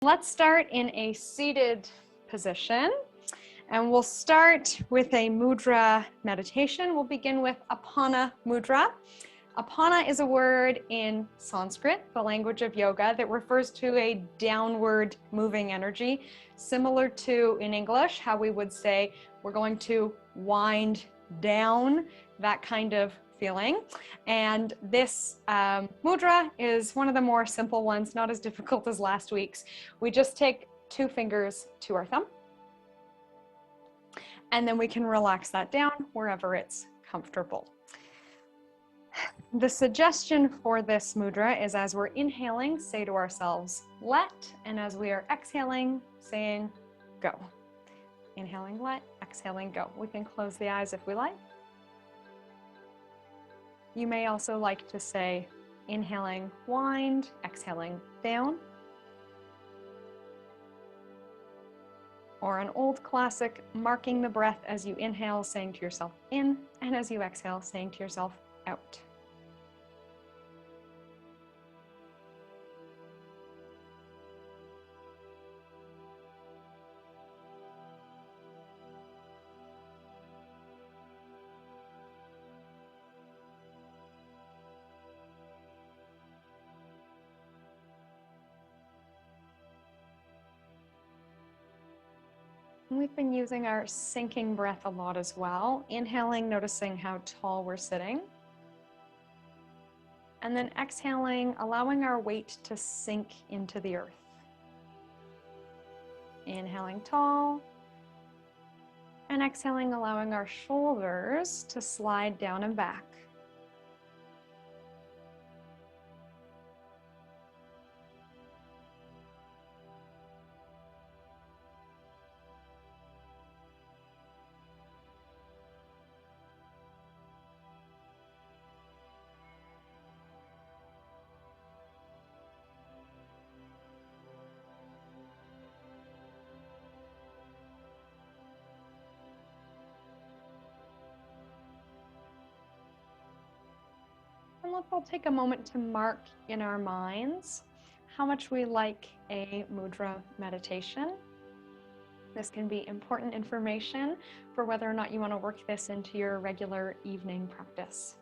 Let's start in a seated position, and we'll start with a mudra meditation. We'll begin with Apana Mudra. Apana is a word in Sanskrit, the language of yoga, that refers to a downward moving energy, similar to in English how we would say we're going to wind down, that kind of feeling. And this mudra is one of the more simple ones, not as difficult as last week's. We just take 2 fingers to our thumb, and then we can relax that down wherever it's comfortable. The suggestion for this mudra is, as we're inhaling, say to ourselves, let, and as we are exhaling, saying, go. Inhaling, let, exhaling, go. We can close the eyes if we like. You may also like to say, inhaling, wind, exhaling, down. Or an old classic, marking the breath as you inhale, saying to yourself, in, and as you exhale, saying to yourself, out. We've been using our sinking breath a lot as well. Inhaling, noticing how tall we're sitting. And then exhaling, allowing our weight to sink into the earth. Inhaling tall. And exhaling, allowing our shoulders to slide down and back. And we'll take a moment to mark in our minds how much we like a mudra meditation. This can be important information for whether or not you want to work this into your regular evening practice.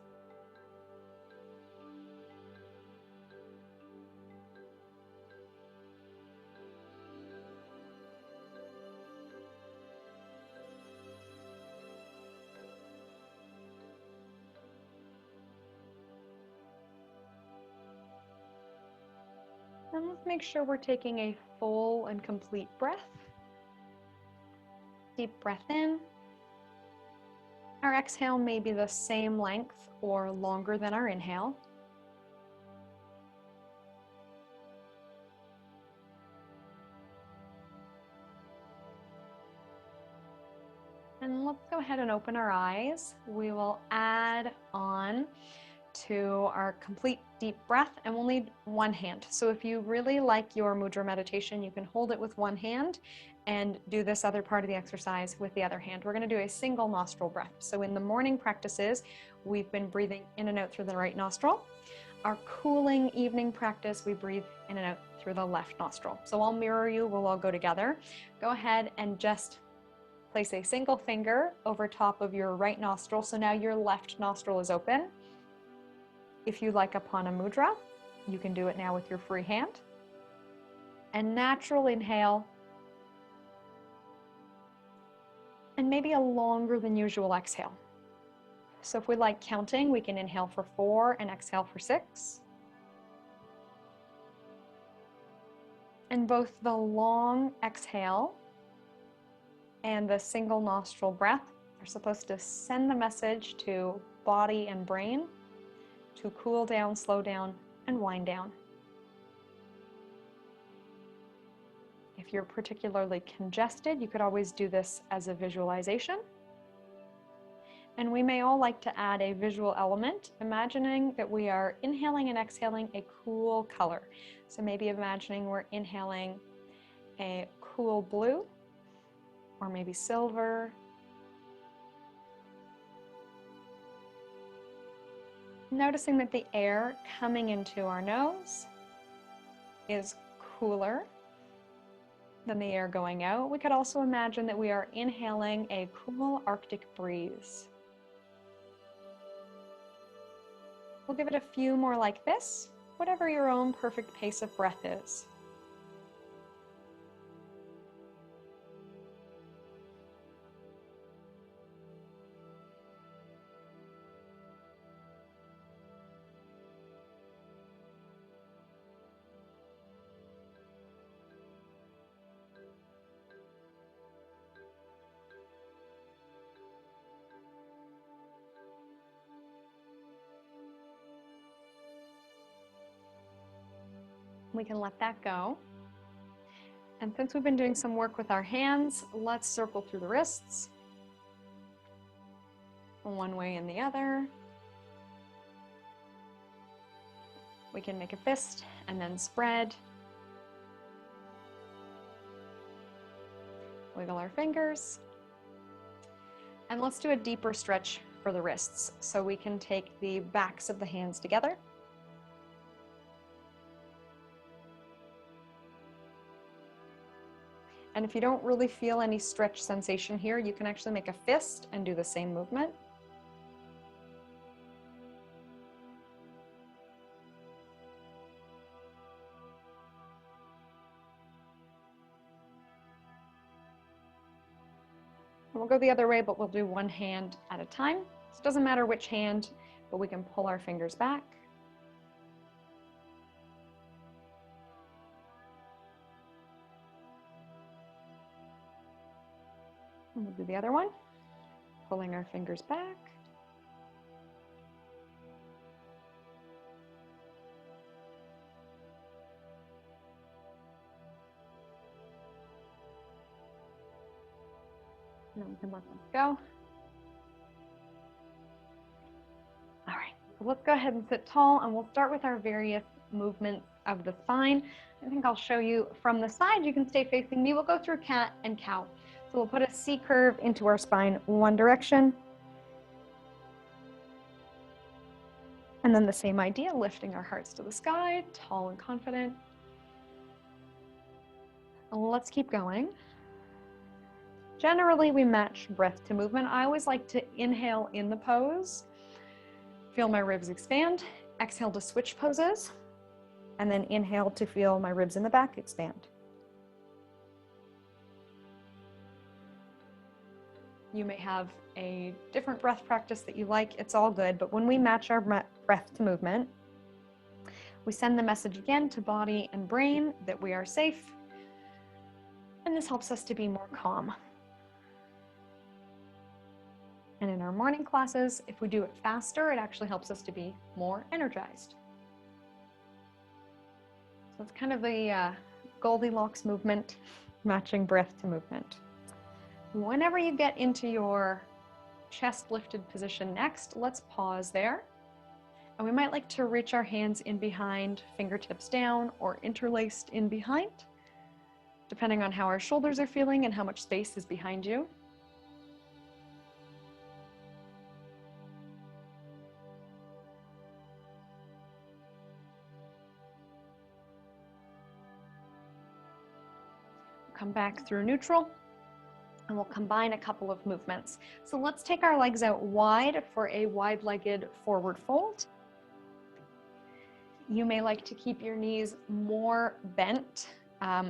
And let's make sure we're taking a full and complete breath. Deep breath in. Our exhale may be the same length or longer than our inhale. And let's go ahead and open our eyes. We will add on to our complete deep breath, and we'll need one hand. So if you really like your mudra meditation, you can hold it with one hand and do this other part of the exercise with the other hand. We're going to do a single nostril breath. So in the morning practices, we've been breathing in and out through the right nostril. Our cooling evening practice, we breathe in and out through the left nostril. So I'll mirror you, we'll all go together. Go ahead and just place a single finger over top of your right nostril. So now your left nostril is open. If you like Apana Mudra, you can do it now with your free hand. And natural inhale. And maybe a longer than usual exhale. So if we like counting, we can inhale for 4 and exhale for 6. And both the long exhale and the single nostril breath are supposed to send the message to body and brain to cool down, slow down, and wind down. If you're particularly congested, you could always do this as a visualization. And we may all like to add a visual element, imagining that we are inhaling and exhaling a cool color. So maybe imagining we're inhaling a cool blue, or maybe silver. Noticing that the air coming into our nose is cooler than the air going out. We could also imagine that we are inhaling a cool Arctic breeze. We'll give it a few more like this, whatever your own perfect pace of breath is. We can let that go. And since we've been doing some work with our hands, let's circle through the wrists. One way and the other. We can make a fist and then spread. Wiggle our fingers. And let's do a deeper stretch for the wrists. So we can take the backs of the hands together. And if you don't really feel any stretch sensation here, you can actually make a fist and do the same movement. And we'll go the other way, but we'll do one hand at a time. So it doesn't matter which hand, but we can pull our fingers back. And we'll do the other one, pulling our fingers back. And then we can let them go. All right, so let's go ahead and sit tall, and we'll start with our various movements of the spine. I think I'll show you from the side. You can stay facing me. We'll go through cat and cow. So we'll put a C curve into our spine one direction. And then the same idea, lifting our hearts to the sky, tall and confident. And let's keep going. Generally, we match breath to movement. I always like to inhale in the pose, feel my ribs expand, exhale to switch poses, and then inhale to feel my ribs in the back expand. You may have a different breath practice that you like, it's all good, but when we match our breath to movement, we send the message again to body and brain that we are safe, and this helps us to be more calm. And in our morning classes, if we do it faster, it actually helps us to be more energized. So it's kind of the Goldilocks movement, matching breath to movement. Whenever you get into your chest lifted position next, let's pause there. And we might like to reach our hands in behind, fingertips down, or interlaced in behind, depending on how our shoulders are feeling and how much space is behind you. Come back through neutral. And we'll combine a couple of movements. So let's take our legs out wide for a wide-legged forward fold. You may like to keep your knees more bent.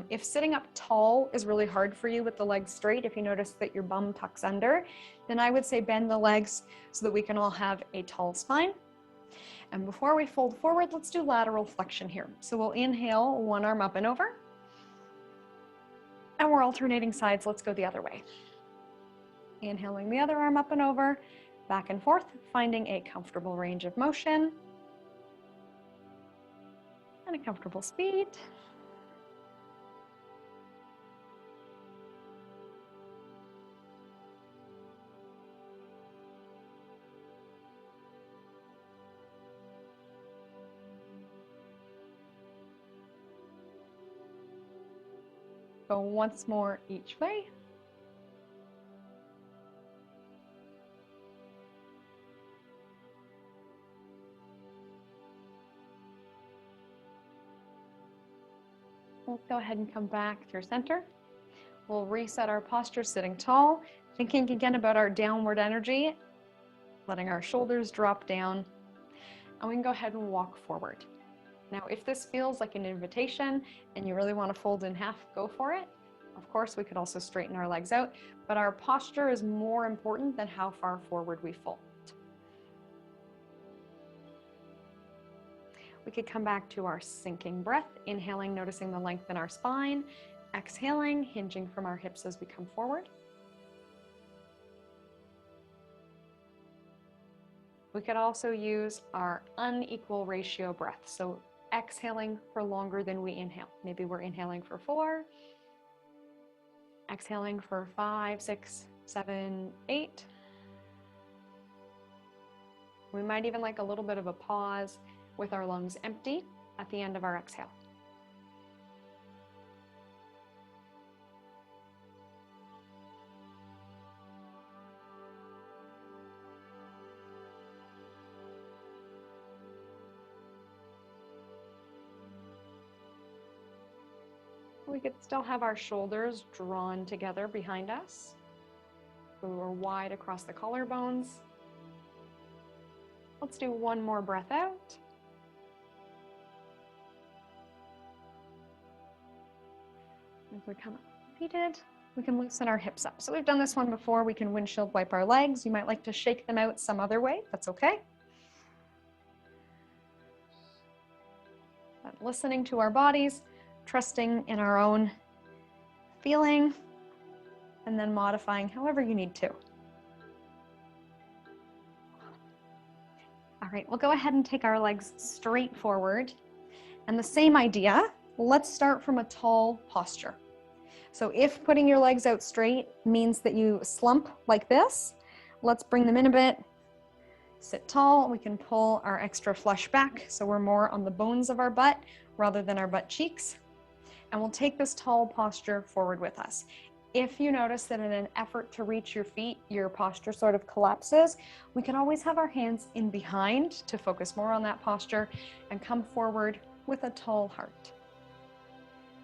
If sitting up tall is really hard for you with the legs straight, if you notice that your bum tucks under, then I would say bend the legs so that we can all have a tall spine. And before we fold forward, let's do lateral flexion here. So we'll inhale, one arm up and over. And we're alternating sides. Let's go the other way. Inhaling the other arm up and over, back and forth, finding a comfortable range of motion and a comfortable speed. Go once more each way. Let's go ahead and come back through center. We'll reset our posture sitting tall, thinking again about our downward energy, letting our shoulders drop down, and we can go ahead and walk forward. Now, if this feels like an invitation and you really want to fold in half, go for it. Of course, we could also straighten our legs out, but our posture is more important than how far forward we fold. We could come back to our sinking breath, inhaling, noticing the length in our spine, exhaling, hinging from our hips as we come forward. We could also use our unequal ratio breath. So exhaling for longer than we inhale. Maybe we're inhaling for 4, exhaling for 5, 6, 7, 8. We might even like a little bit of a pause with our lungs empty at the end of our exhale. We could still have our shoulders drawn together behind us. We were wide across the collarbones. Let's do one more breath out. As we come up repeated, we can loosen our hips up. So we've done this one before. We can windshield wipe our legs. You might like to shake them out some other way. That's okay. But listening to our bodies, trusting in our own feeling, and then modifying however you need to. All right, we'll go ahead and take our legs straight forward. And the same idea, let's start from a tall posture. So if putting your legs out straight means that you slump like this, let's bring them in a bit. Sit tall. We can pull our extra flush back so we're more on the bones of our butt rather than our butt cheeks. And we'll take this tall posture forward with us. If you notice that in an effort to reach your feet, your posture sort of collapses, we can always have our hands in behind to focus more on that posture and come forward with a tall heart.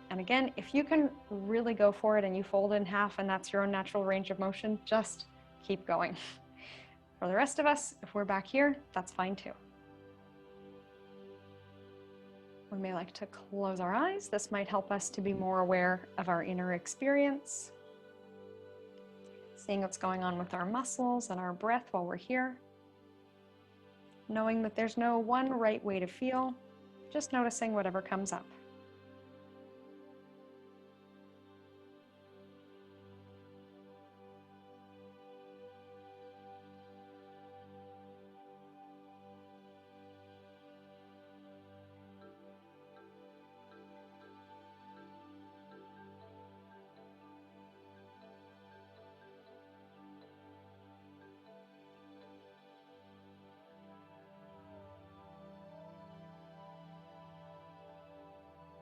And again, if you can really go for it and you fold in half and that's your own natural range of motion, just keep going. For the rest of us, if we're back here, that's fine too. We may like to close our eyes. This might help us to be more aware of our inner experience, seeing what's going on with our muscles and our breath while we're here, knowing that there's no one right way to feel, just noticing whatever comes up.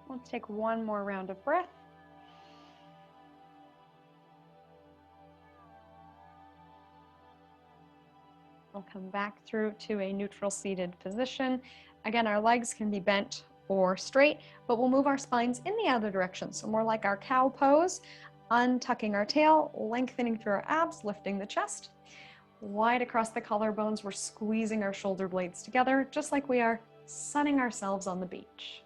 Let's take one more round of breath. We'll come back through to a neutral seated position. Again, our legs can be bent or straight, but we'll move our spines in the other direction. So more like our cow pose, untucking our tail, lengthening through our abs, lifting the chest. Wide across the collarbones, we're squeezing our shoulder blades together, just like we are sunning ourselves on the beach.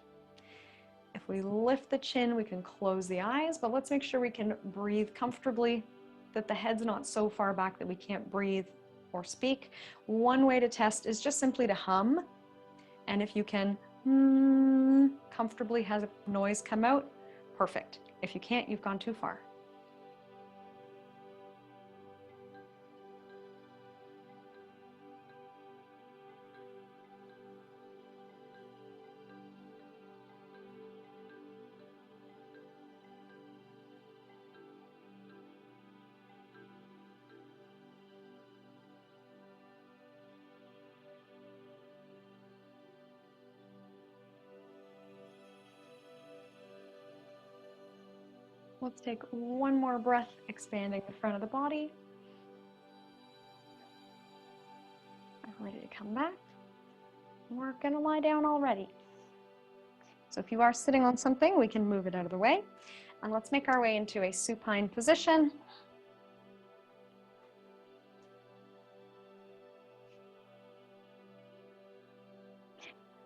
If we lift the chin, we can close the eyes, but let's make sure we can breathe comfortably, that the head's not so far back that we can't breathe or speak. One way to test is just simply to hum. And if you can comfortably have noise come out, perfect. If you can't, you've gone too far. Let's take one more breath, expanding the front of the body. I'm ready to come back. We're going to lie down already. So if you are sitting on something, we can move it out of the way. And let's make our way into a supine position.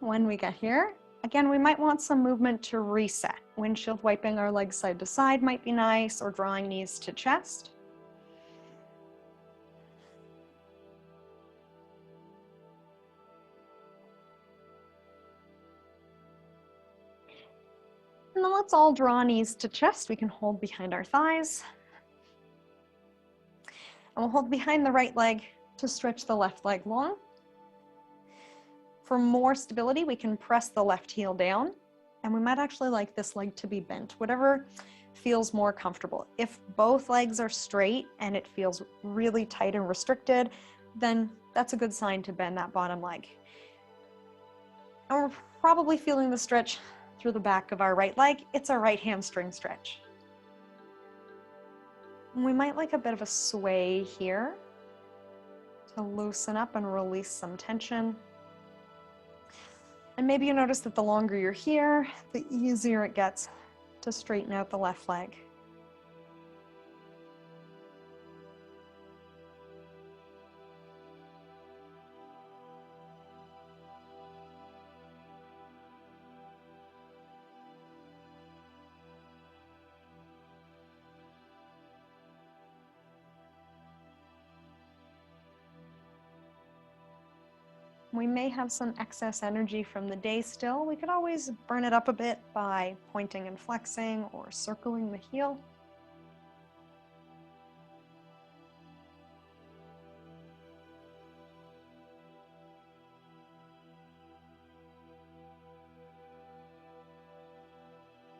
When we get here, again, we might want some movement to reset. Windshield wiping our legs side to side might be nice, or drawing knees to chest. And then let's all draw knees to chest. We can hold behind our thighs. And we'll hold behind the right leg to stretch the left leg long. For more stability, we can press the left heel down, and we might actually like this leg to be bent, whatever feels more comfortable. If both legs are straight and it feels really tight and restricted, then that's a good sign to bend that bottom leg. And we're probably feeling the stretch through the back of our right leg. It's a right hamstring stretch. And we might like a bit of a sway here to loosen up and release some tension. And maybe you notice that the longer you're here, the easier it gets to straighten out the left leg. We may have some excess energy from the day still. We could always burn it up a bit by pointing and flexing or circling the heel.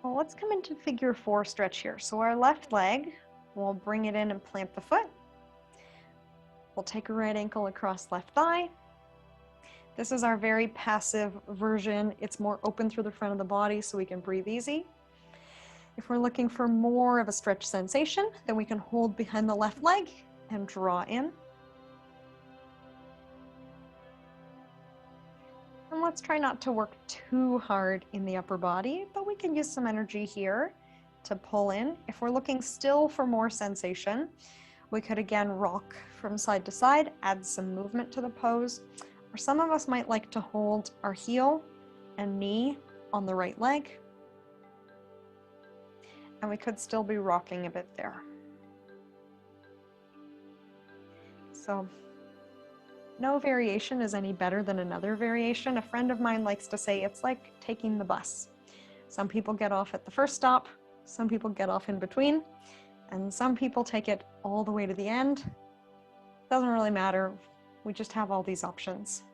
Well, let's come into figure 4 stretch here. So our left leg, we'll bring it in and plant the foot. We'll take a right ankle across left thigh. This is our very passive version. It's more open through the front of the body so we can breathe easy. If we're looking for more of a stretch sensation, then we can hold behind the left leg and draw in. And let's try not to work too hard in the upper body, but we can use some energy here to pull in. If we're looking still for more sensation, we could again rock from side to side, add some movement to the pose. Or some of us might like to hold our heel and knee on the right leg. And we could still be rocking a bit there. So no variation is any better than another variation. A friend of mine likes to say it's like taking the bus. Some people get off at the first stop, some people get off in between, and some people take it all the way to the end. Doesn't really matter. We just have all these options.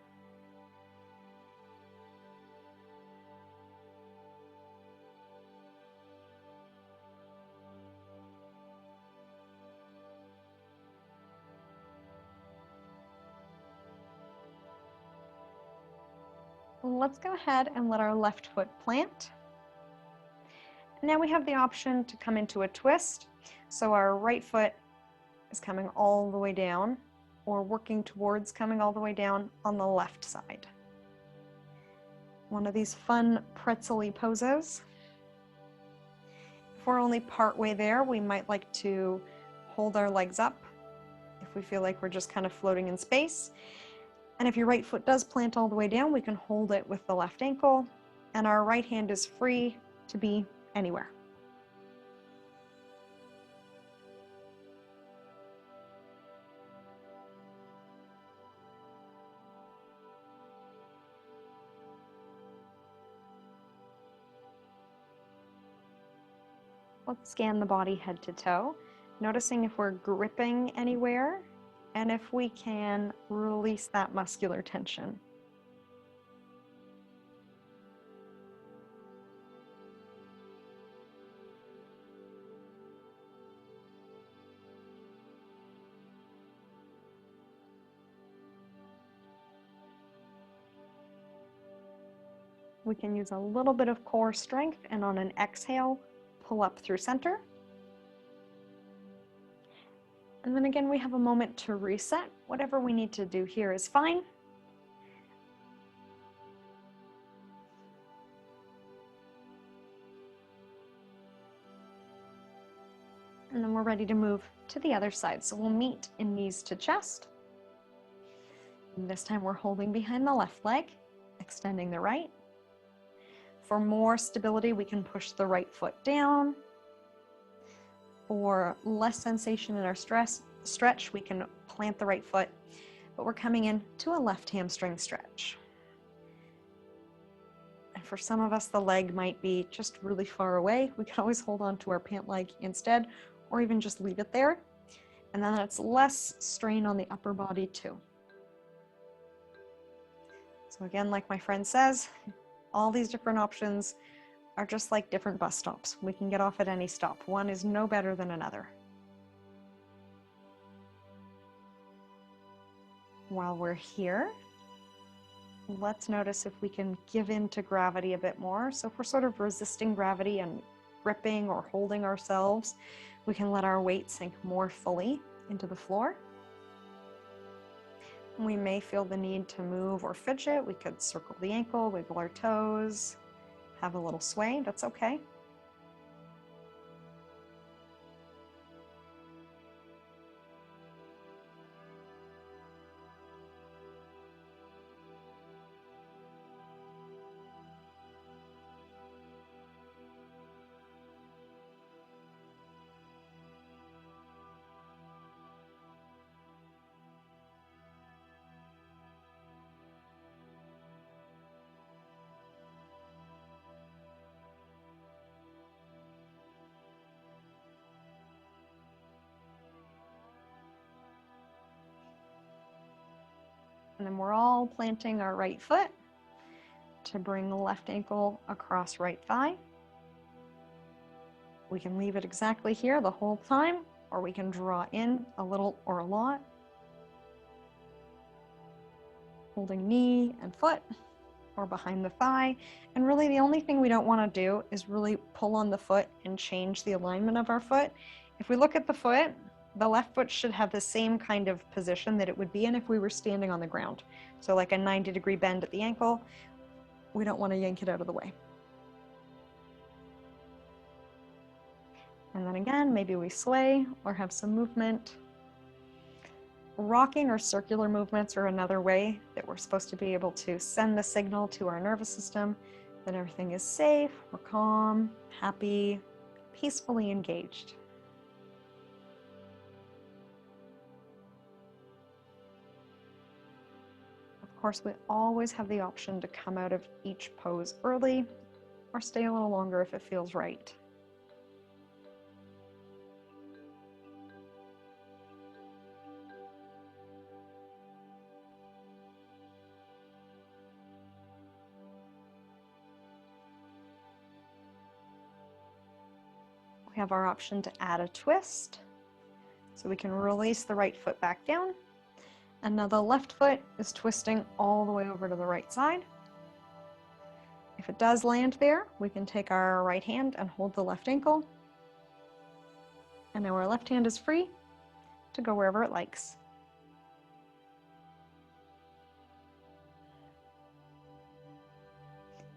Let's go ahead and let our left foot plant. Now we have the option to come into a twist. So our right foot is coming all the way down, or working towards coming all the way down on the left side. One of these fun pretzel-y poses. If we're only part way there, we might like to hold our legs up if we feel like we're just kind of floating in space. And if your right foot does plant all the way down, we can hold it with the left ankle, and our right hand is free to be anywhere. Let's scan the body head to toe, noticing if we're gripping anywhere and if we can release that muscular tension. We can use a little bit of core strength, and on an exhale, pull up through center. And then again, we have a moment to reset. Whatever we need to do here is fine. And then we're ready to move to the other side. So we'll meet in knees to chest. And this time we're holding behind the left leg, extending the right. For more stability, we can push the right foot down. For less sensation in our stretch, we can plant the right foot, but we're coming in to a left hamstring stretch. And for some of us, the leg might be just really far away. We can always hold on to our pant leg instead, or even just leave it there. And then it's less strain on the upper body too. So again, like my friend says, all these different options are just like different bus stops. We can get off at any stop. One is no better than another. While we're here, let's notice if we can give in to gravity a bit more. So if we're sort of resisting gravity and gripping or holding ourselves, we can let our weight sink more fully into the floor. We may feel the need to move or fidget. We could circle the ankle, wiggle our toes, have a little sway. That's okay. And then we're all planting our right foot to bring the left ankle across right thigh. We can leave it exactly here the whole time, or we can draw in a little or a lot. Holding knee and foot or behind the thigh. And really the only thing we don't want to do is really pull on the foot and change the alignment of our foot. If we look at the foot, the left foot should have the same kind of position that it would be in if we were standing on the ground. So like a 90-degree bend at the ankle, we don't want to yank it out of the way. And then again, maybe we sway or have some movement. Rocking or circular movements are another way that we're supposed to be able to send the signal to our nervous system that everything is safe, we're calm, happy, peacefully engaged. Of course, we always have the option to come out of each pose early or stay a little longer if it feels right. We have our option to add a twist. So we can release the right foot back down. And now the left foot is twisting all the way over to the right side. If it does land there, we can take our right hand and hold the left ankle. And now our left hand is free to go wherever it likes.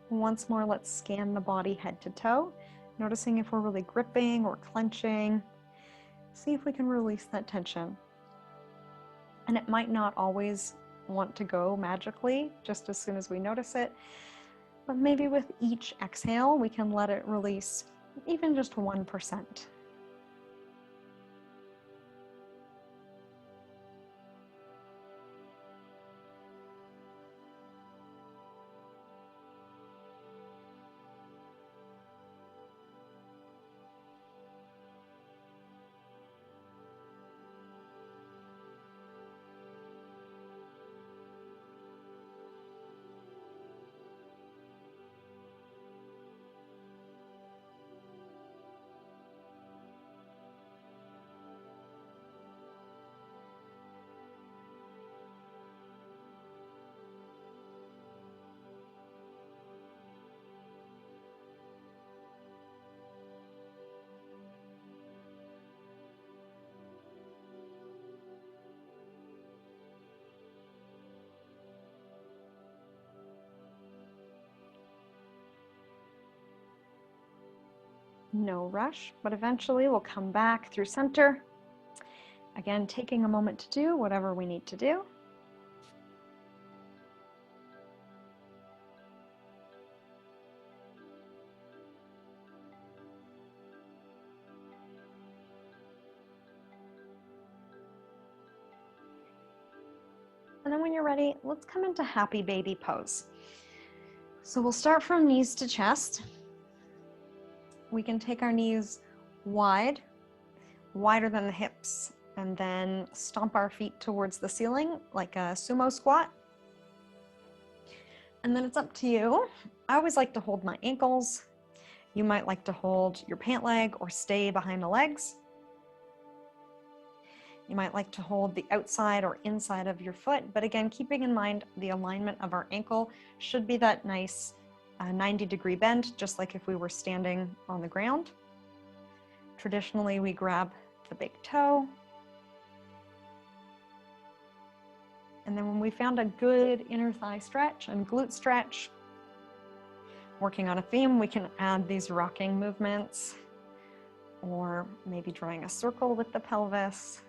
Once more, let's scan the body head to toe, noticing if we're really gripping or clenching. See if we can release that tension. And it might not always want to go magically just as soon as we notice it, but maybe with each exhale, we can let it release even just 1%. No rush, but eventually we'll come back through center. Again, taking a moment to do whatever we need to do. And then when you're ready, let's come into happy baby pose. So we'll start from knees to chest. We can take our knees wide, wider than the hips, and then stomp our feet towards the ceiling like a sumo squat. And then it's up to you. I always like to hold my ankles. You might like to hold your pant leg or stay behind the legs. You might like to hold the outside or inside of your foot, but again, keeping in mind the alignment of our ankle should be that nice 90-degree bend, just like if we were standing on the ground. Traditionally, we grab the big toe. And then when we found a good inner thigh stretch and glute stretch, working on a theme, we can add these rocking movements, or maybe drawing a circle with the pelvis.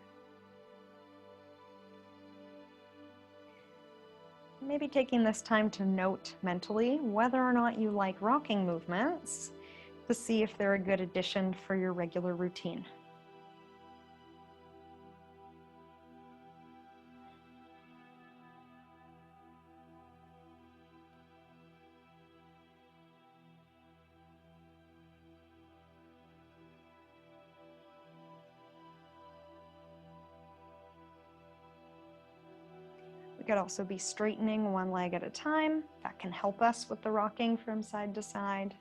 Maybe taking this time to note mentally whether or not you like rocking movements to see if they're a good addition for your regular routine. We could also be straightening one leg at a time. That can help us with the rocking from side to side.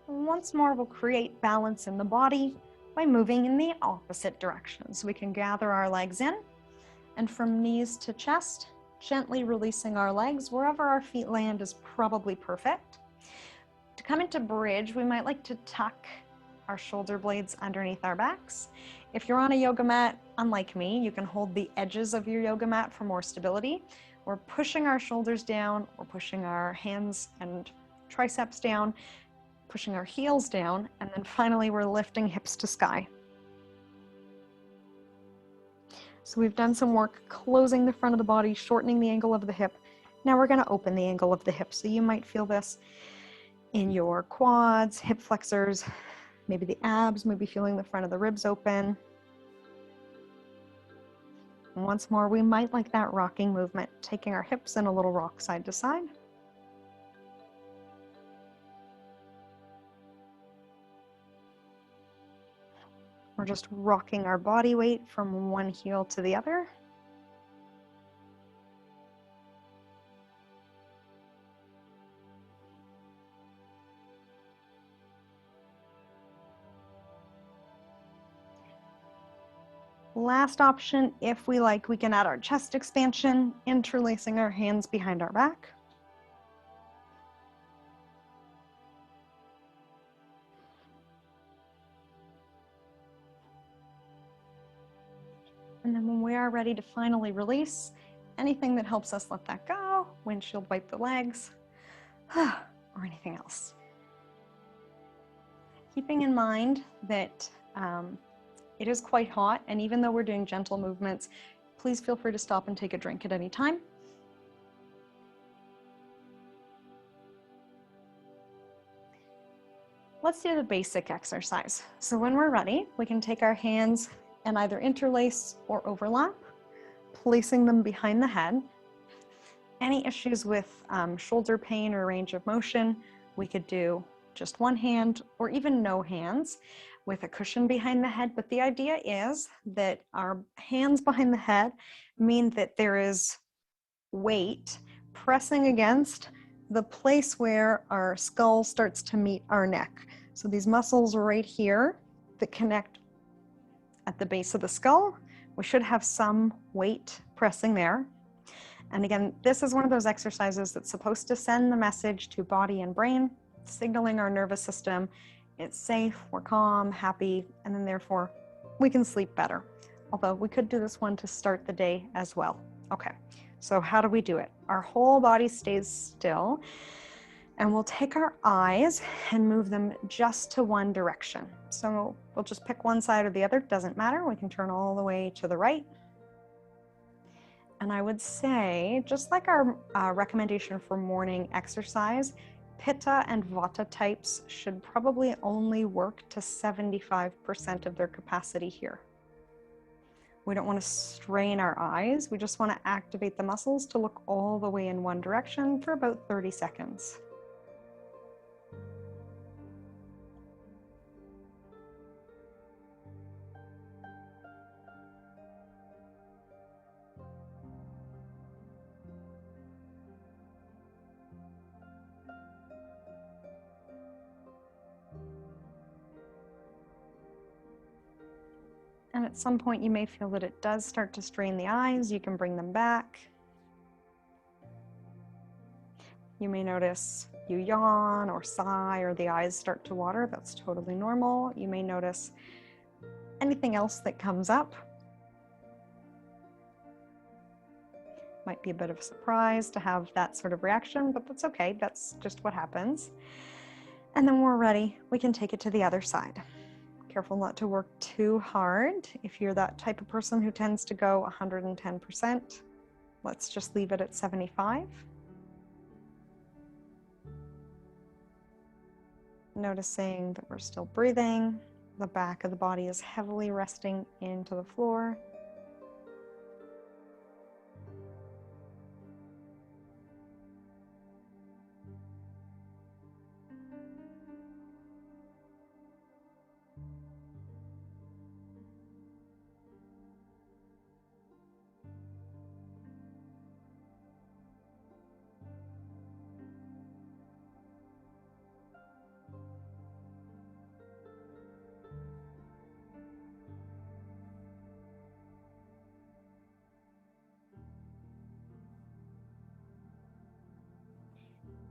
And once more, we'll create balance in the body by moving in the opposite direction. So we can gather our legs in, and from knees to chest, gently releasing our legs. Wherever our feet land is probably perfect. To come into bridge, we might like to tuck our shoulder blades underneath our backs. If you're on a yoga mat, unlike me, you can hold the edges of your yoga mat for more stability. We're pushing our shoulders down, we're pushing our hands and triceps down, pushing our heels down, and then finally we're lifting hips to sky. So we've done some work closing the front of the body, shortening the angle of the hip. Now we're going to open the angle of the hip. So you might feel this in your quads, hip flexors, maybe the abs, maybe feeling the front of the ribs open. And once more, we might like that rocking movement, taking our hips in a little rock side to side. We're just rocking our body weight from one heel to the other. Last option, if we like, we can add our chest expansion, interlacing our hands behind our back. And then when we are ready to finally release, anything that helps us let that go, windshield wipe the legs, or anything else. Keeping in mind that it is quite hot, and even though we're doing gentle movements, please feel free to stop and take a drink at any time. Let's do the basic exercise. So when we're ready, we can take our hands and either interlace or overlap, placing them behind the head. Any issues with shoulder pain or range of motion, we could do just one hand or even no hands with a cushion behind the head. But the idea is that our hands behind the head mean that there is weight pressing against the place where our skull starts to meet our neck. So these muscles right here that connect at the base of the skull, we should have some weight pressing there. And again, this is one of those exercises that's supposed to send the message to body and brain, signaling our nervous system, it's safe, we're calm, happy, and then therefore we can sleep better. Although we could do this one to start the day as well. Okay, so how do we do it? Our whole body stays still, and we'll take our eyes and move them just to one direction. So we'll just pick one side or the other, doesn't matter. We can turn all the way to the right. And I would say, just like our recommendation for morning exercise, Pitta and Vata types should probably only work to 75% of their capacity here. We don't want to strain our eyes. We just want to activate the muscles to look all the way in one direction for about 30 seconds. And at some point you may feel that it does start to strain the eyes. You can bring them back. You may notice you yawn or sigh or the eyes start to water. That's totally normal. You may notice anything else that comes up. Might be a bit of a surprise to have that sort of reaction, but that's okay. That's just what happens. And then when we're ready, we can take it to the other side. Careful not to work too hard. If you're that type of person who tends to go 110%, let's just leave it at 75. Noticing that we're still breathing. The back of the body is heavily resting into the floor.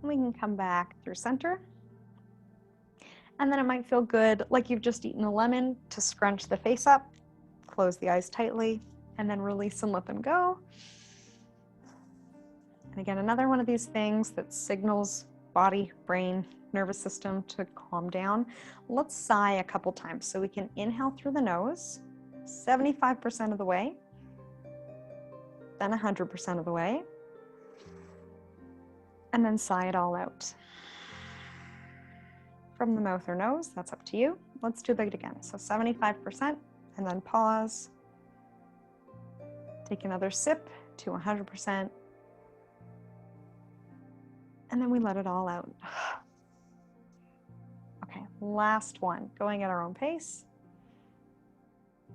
We can come back through center. And then it might feel good, like you've just eaten a lemon, to scrunch the face up, close the eyes tightly, and then release and let them go. And again, another one of these things that signals body, brain, nervous system to calm down. Let's sigh a couple times. So we can inhale through the nose, 75% of the way, then 100% of the way, and then sigh it all out. From the mouth or nose, that's up to you. Let's do that again. So 75%, and then pause. Take another sip to 100%. And then we let it all out. Okay, last one, going at our own pace.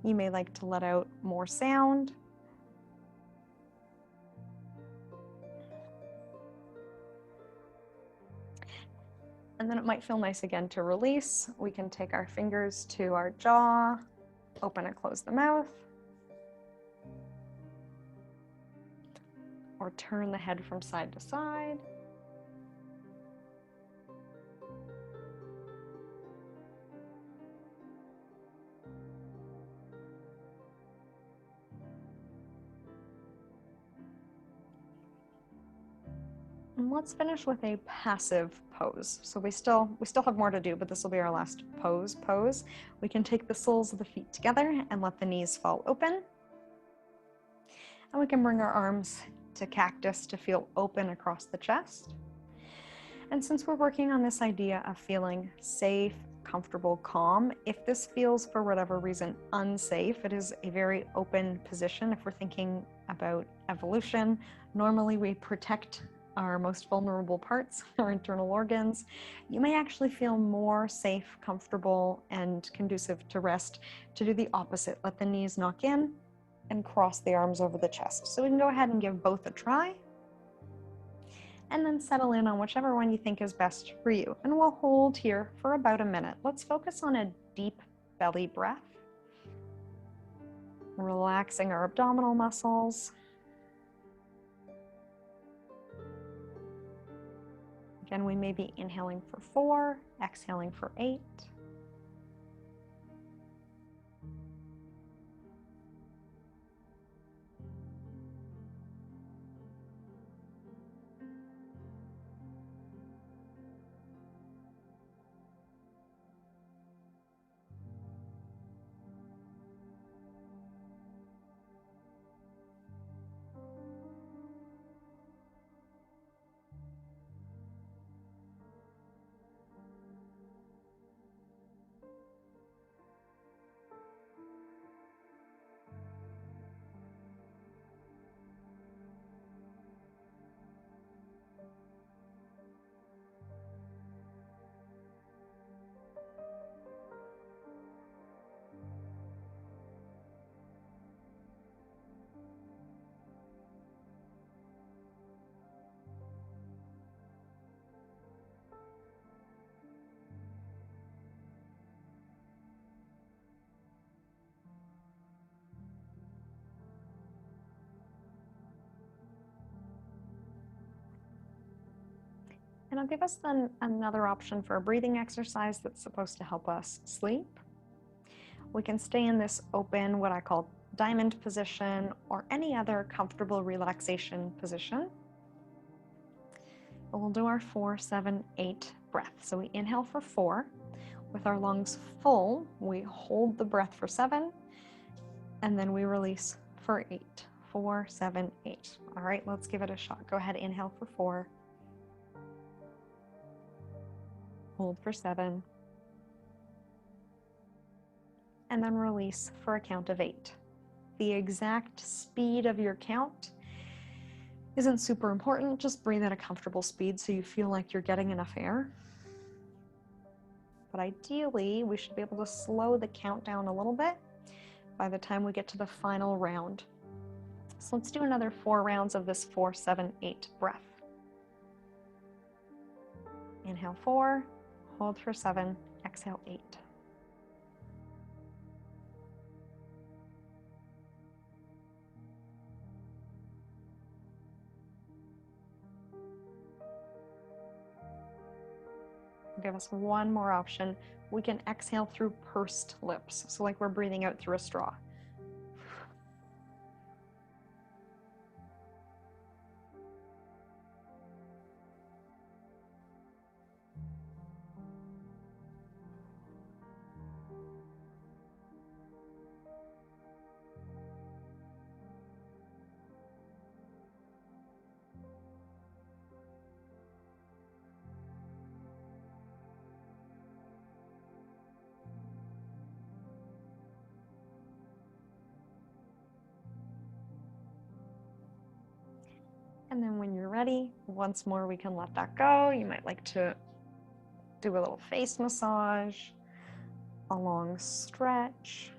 You may like to let out more sound. And then it might feel nice again to release. We can take our fingers to our jaw, open and close the mouth, or turn the head from side to side. And let's finish with a passive pose. So we still have more to do, but this will be our last pose. We can take the soles of the feet together and let the knees fall open. And we can bring our arms to cactus to feel open across the chest. And since we're working on this idea of feeling safe, comfortable, calm, if this feels for whatever reason unsafe, it is a very open position. If we're thinking about evolution, normally we protect our most vulnerable parts, our internal organs. You may actually feel more safe, comfortable, and conducive to rest to do the opposite. Let the knees knock in and cross the arms over the chest. So we can go ahead and give both a try, and then settle in on whichever one you think is best for you. And we'll hold here for about a minute. Let's focus on a deep belly breath, relaxing our abdominal muscles. Again, we may be inhaling for 4, exhaling for 8. And I'll give us then another option for a breathing exercise that's supposed to help us sleep. We can stay in this open, what I call diamond position, or any other comfortable relaxation position. But we'll do our 4, 7, 8 breath. So we inhale for 4. With our lungs full, we hold the breath for 7, and then we release for 8. 4, 7, 8. All right, let's give it a shot. Go ahead, inhale for 4. Hold for 7. And then release for a count of 8. The exact speed of your count isn't super important. Just breathe at a comfortable speed so you feel like you're getting enough air. But ideally, we should be able to slow the count down a little bit by the time we get to the final round. So let's do another 4 rounds of this 4, 7, 8 breath. Inhale 4, hold for 7, exhale 8. Give us one more option. We can exhale through pursed lips, so like we're breathing out through a straw. And then when you're ready, once more we can let that go. You might like to do a little face massage, a long stretch.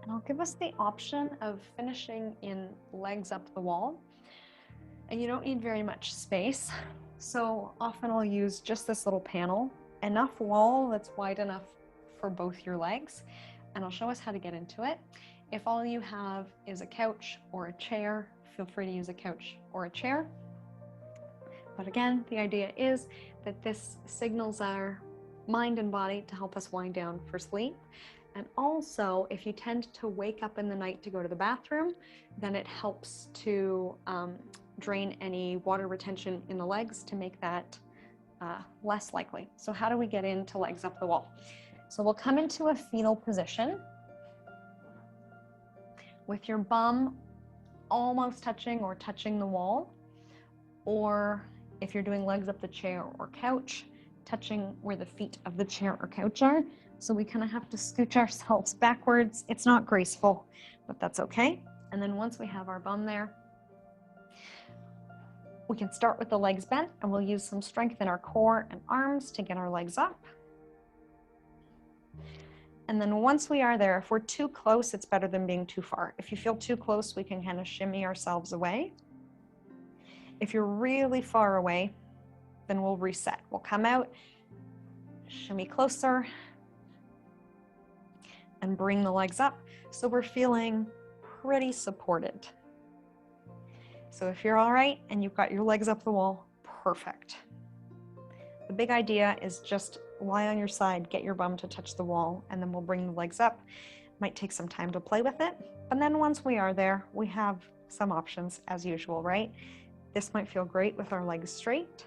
And I'll give us the option of finishing in legs up the wall. And you don't need very much space. So often I'll use just this little panel, enough wall that's wide enough for both your legs, and I'll show us how to get into it. If all you have is a couch or a chair, feel free to use a couch or a chair. But again, the idea is that this signals our mind and body to help us wind down for sleep. And also, if you tend to wake up in the night to go to the bathroom, then it helps to drain any water retention in the legs to make that less likely. So how do we get into legs up the wall? So we'll come into a fetal position with your bum almost touching or touching the wall, or if you're doing legs up the chair or couch, touching where the feet of the chair or couch are. So we kind of have to scooch ourselves backwards. It's not graceful, but that's okay. And then once we have our bum there, we can start with the legs bent, and we'll use some strength in our core and arms to get our legs up. And then once we are there, if we're too close, it's better than being too far. If you feel too close, we can kind of shimmy ourselves away. If you're really far away, then we'll reset. We'll come out, shimmy closer, and bring the legs up. So we're feeling pretty supported. So if you're all right and you've got your legs up the wall, perfect. The big idea is just lie on your side, get your bum to touch the wall, and then we'll bring the legs up. Might take some time to play with it. And then once we are there, we have some options as usual, right? This might feel great with our legs straight.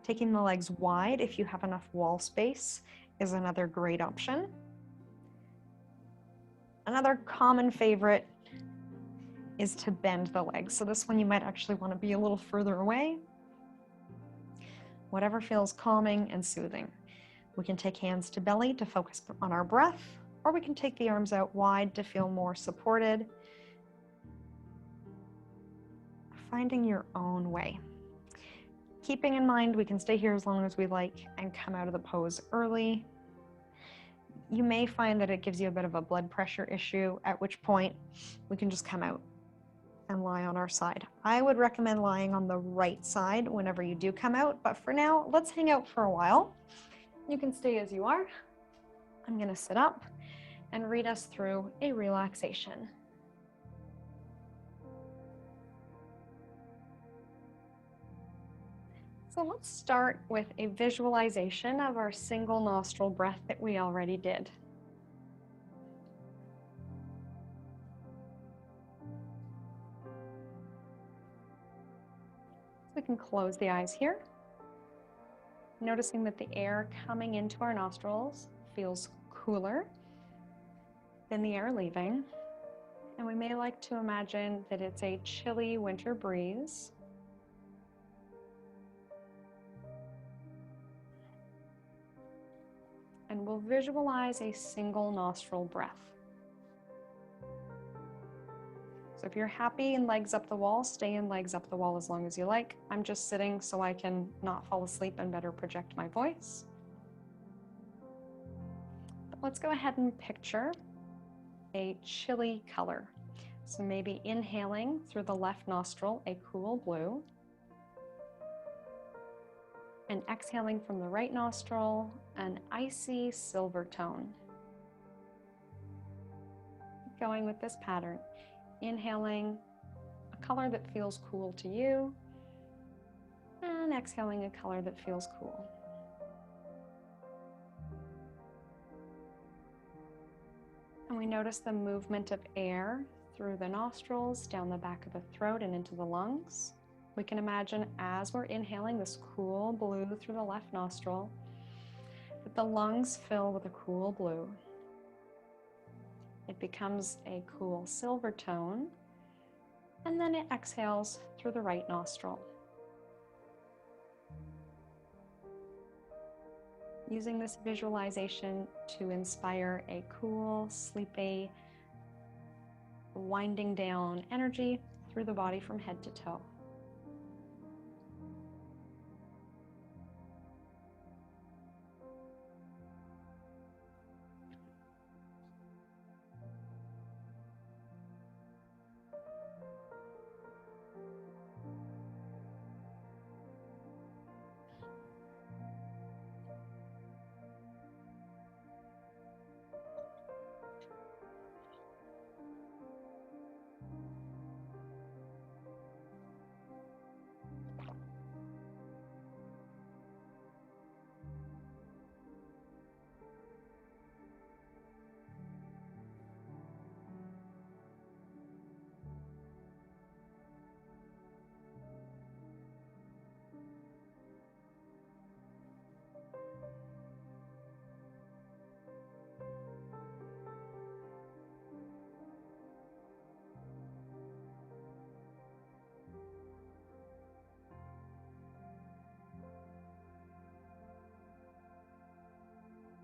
Taking the legs wide, if you have enough wall space, is another great option. Another common favorite is to bend the legs. So this one you might actually want to be a little further away. Whatever feels calming and soothing. We can take hands to belly to focus on our breath, or we can take the arms out wide to feel more supported. Finding your own way. Keeping in mind we can stay here as long as we like and come out of the pose early. You may find that it gives you a bit of a blood pressure issue, at which point we can just come out and lie on our side. I would recommend lying on the right side whenever you do come out, but for now, let's hang out for a while. You can stay as you are. I'm gonna sit up, and read us through a relaxation. So let's start with a visualization of our single nostril breath that we already did. So we can close the eyes here, noticing that the air coming into our nostrils feels cooler than the air leaving. And we may like to imagine that it's a chilly winter breeze. And we'll visualize a single nostril breath. So if you're happy in legs up the wall, stay in legs up the wall as long as you like. I'm just sitting so I can not fall asleep and better project my voice. But let's go ahead and picture a chilly color. So maybe inhaling through the left nostril, a cool blue. And exhaling from the right nostril, an icy silver tone. Keep going with this pattern. Inhaling a color that feels cool to you, and exhaling a color that feels cool. And we notice the movement of air through the nostrils, down the back of the throat and into the lungs. We can imagine as we're inhaling this cool blue through the left nostril, that the lungs fill with a cool blue. It becomes a cool silver tone, and then it exhales through the right nostril. Using this visualization to inspire a cool, sleepy, winding down energy through the body from head to toe.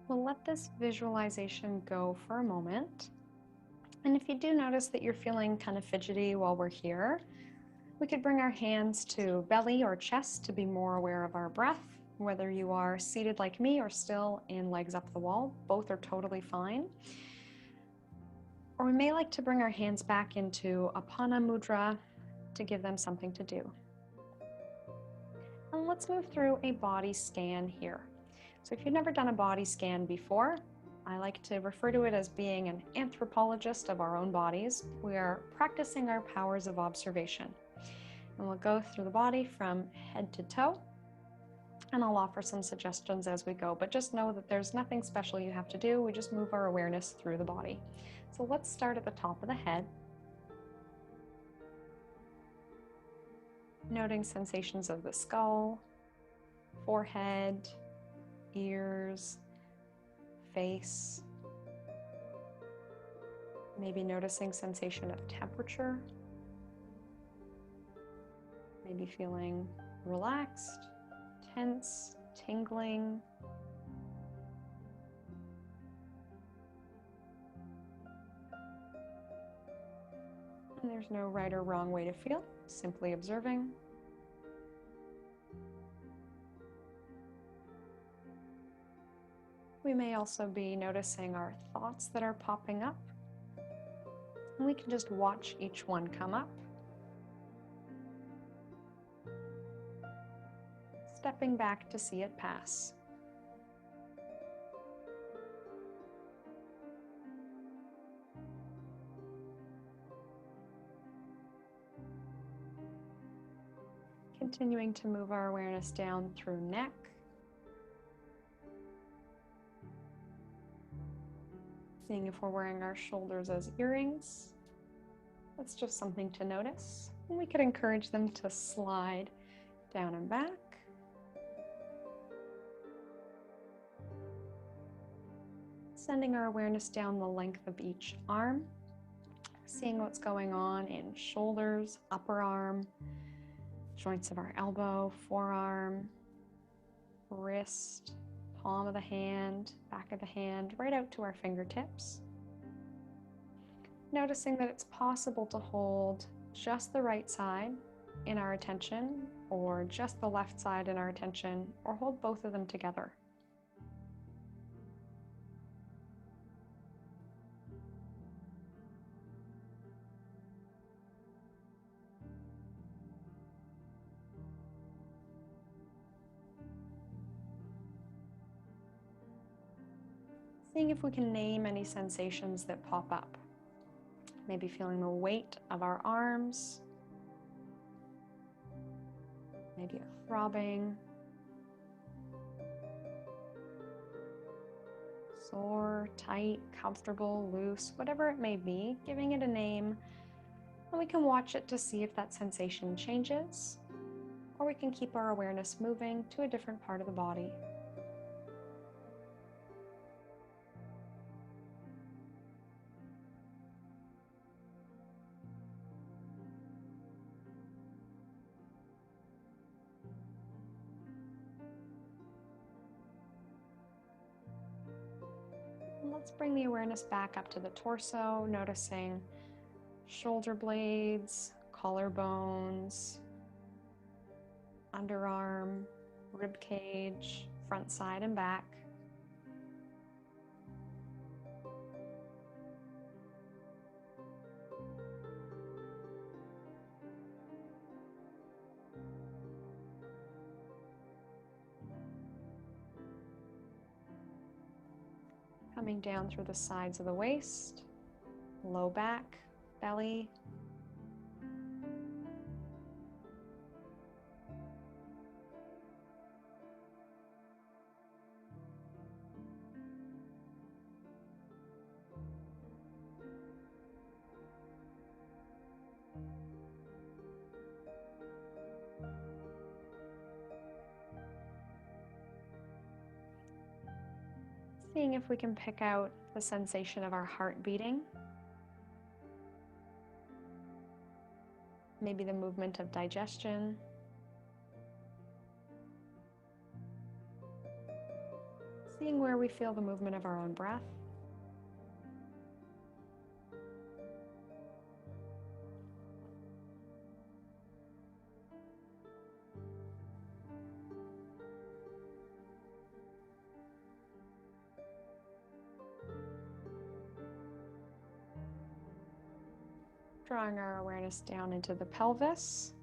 We'll let this visualization go for a moment. And if you do notice that you're feeling kind of fidgety while we're here, we could bring our hands to belly or chest to be more aware of our breath. Whether you are seated like me or still in legs up the wall, both are totally fine. Or we may like to bring our hands back into Apana Mudra to give them something to do. And let's move through a body scan here. So if you've never done a body scan before, I like to refer to it as being an anthropologist of our own bodies. We are practicing our powers of observation. And we'll go through the body from head to toe, and I'll offer some suggestions as we go, but just know that there's nothing special you have to do. We just move our awareness through the body. So let's start at the top of the head, noting sensations of the skull, forehead, ears, face, maybe noticing sensation of temperature, maybe feeling relaxed, tense, tingling. And there's no right or wrong way to feel, simply observing. We may also be noticing our thoughts that are popping up. And we can just watch each one come up. Stepping back to see it pass. Continuing to move our awareness down through neck. Seeing if we're wearing our shoulders as earrings. That's just something to notice. And we could encourage them to slide down and back. Sending our awareness down the length of each arm. Seeing what's going on in shoulders, upper arm, joints of our elbow, forearm, wrist, palm of the hand, back of the hand, right out to our fingertips. Noticing that it's possible to hold just the right side in our attention, or just the left side in our attention, or hold both of them together. Seeing if we can name any sensations that pop up. Maybe feeling the weight of our arms, maybe a throbbing, sore, tight, comfortable, loose, whatever it may be, giving it a name, and we can watch it to see if that sensation changes, or we can keep our awareness moving to a different part of the body. Let's bring the awareness back up to the torso, noticing shoulder blades, collarbones, underarm, rib cage, front, side, and back. Coming down through the sides of the waist, low back, belly. Seeing if we can pick out the sensation of our heart beating. Maybe the movement of digestion. Seeing where we feel the movement of our own breath. Drawing our awareness down into the pelvis,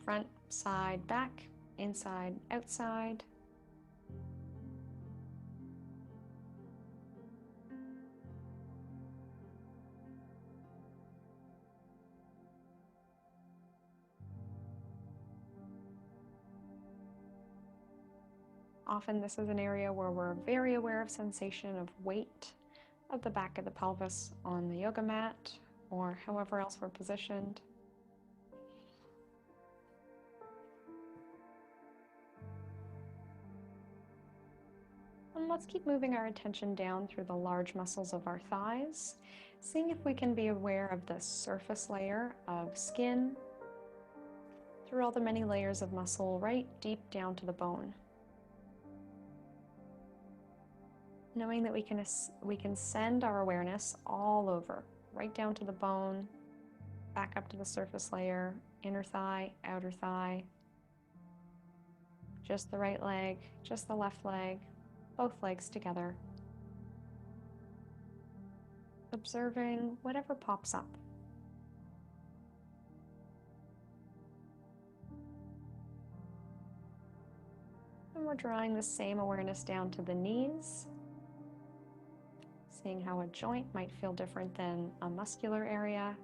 front, side, back, inside, outside. Often this is an area where we're very aware of sensation of weight of the back of the pelvis on the yoga mat, or however else we're positioned. And let's keep moving our attention down through the large muscles of our thighs, seeing if we can be aware of the surface layer of skin, through all the many layers of muscle right deep down to the bone. Knowing that we can send our awareness all over, right down to the bone, back up to the surface layer, inner thigh, outer thigh, just the right leg, just the left leg, both legs together. Observing whatever pops up. And we're drawing the same awareness down to the knees, seeing how a joint might feel different than a muscular area.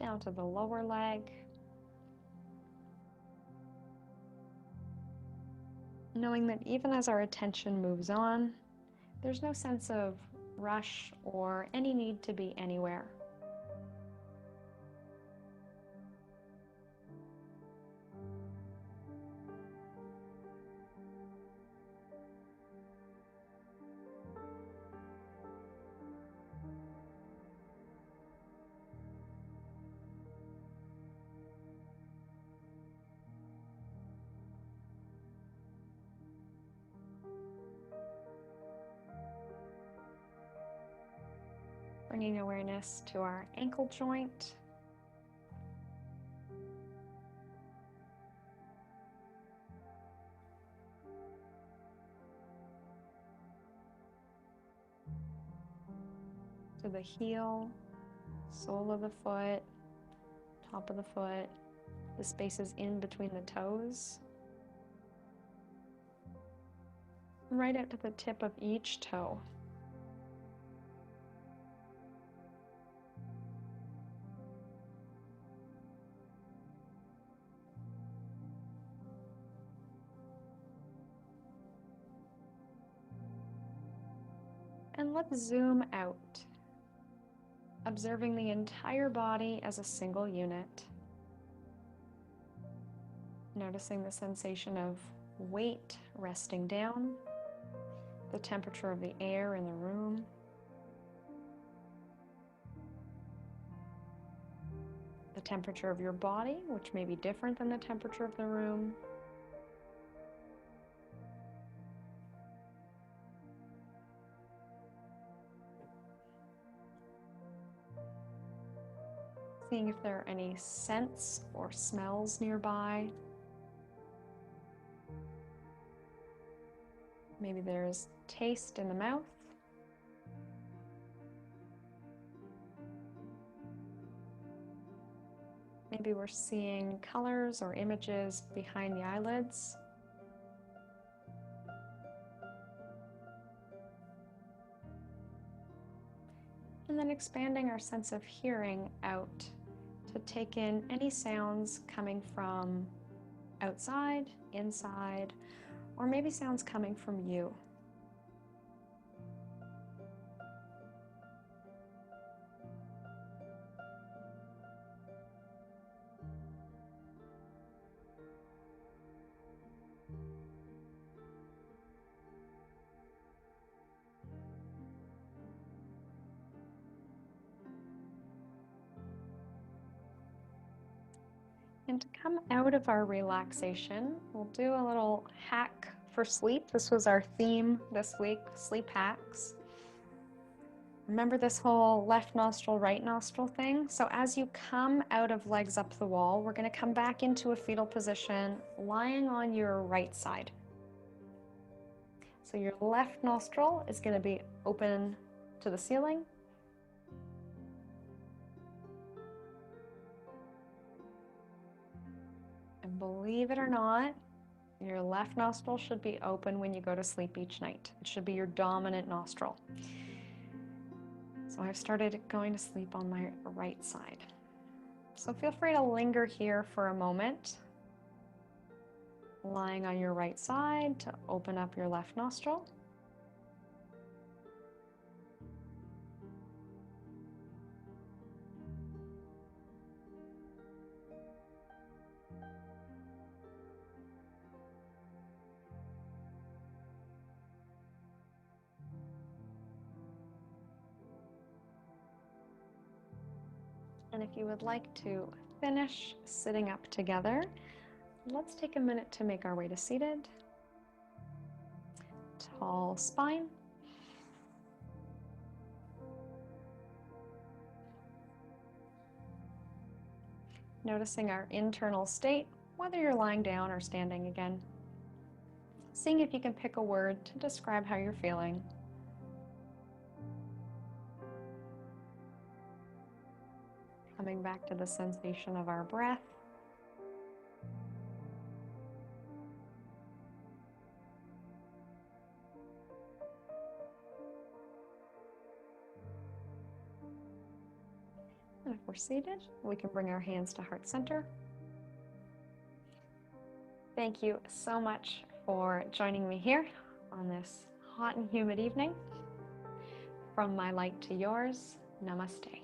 down to the lower leg. Knowing that even as our attention moves on, there's no sense of rush or any need to be anywhere. Bringing awareness to our ankle joint. To the heel, sole of the foot, top of the foot, the spaces in between the toes. Right out to the tip of each toe. And let's zoom out, observing the entire body as a single unit. Noticing the sensation of weight resting down, the temperature of the air in the room, the temperature of your body, which may be different than the temperature of the room. Seeing if there are any scents or smells nearby. Maybe there's taste in the mouth. Maybe we're seeing colors or images behind the eyelids. And then expanding our sense of hearing out to take in any sounds coming from outside, inside, or maybe sounds coming from you. And to come out of our relaxation, we'll do a little hack for sleep. This was our theme this week, sleep hacks. Remember this whole left nostril, right nostril thing? So as you come out of legs up the wall, we're going to come back into a fetal position, lying on your right side. So your left nostril is going to be open to the ceiling. And believe it or not, your left nostril should be open when you go to sleep each night. It should be your dominant nostril. So I've started going to sleep on my right side. So feel free to linger here for a moment, lying on your right side to open up your left nostril. And if you would like to finish sitting up together, let's take a minute to make our way to seated. Tall spine. Noticing our internal state, whether you're lying down or standing again. Seeing if you can pick a word to describe how you're feeling. Coming back to the sensation of our breath. And if we're seated, we can bring our hands to heart center. Thank you so much for joining me here on this hot and humid evening. From my light to yours, namaste.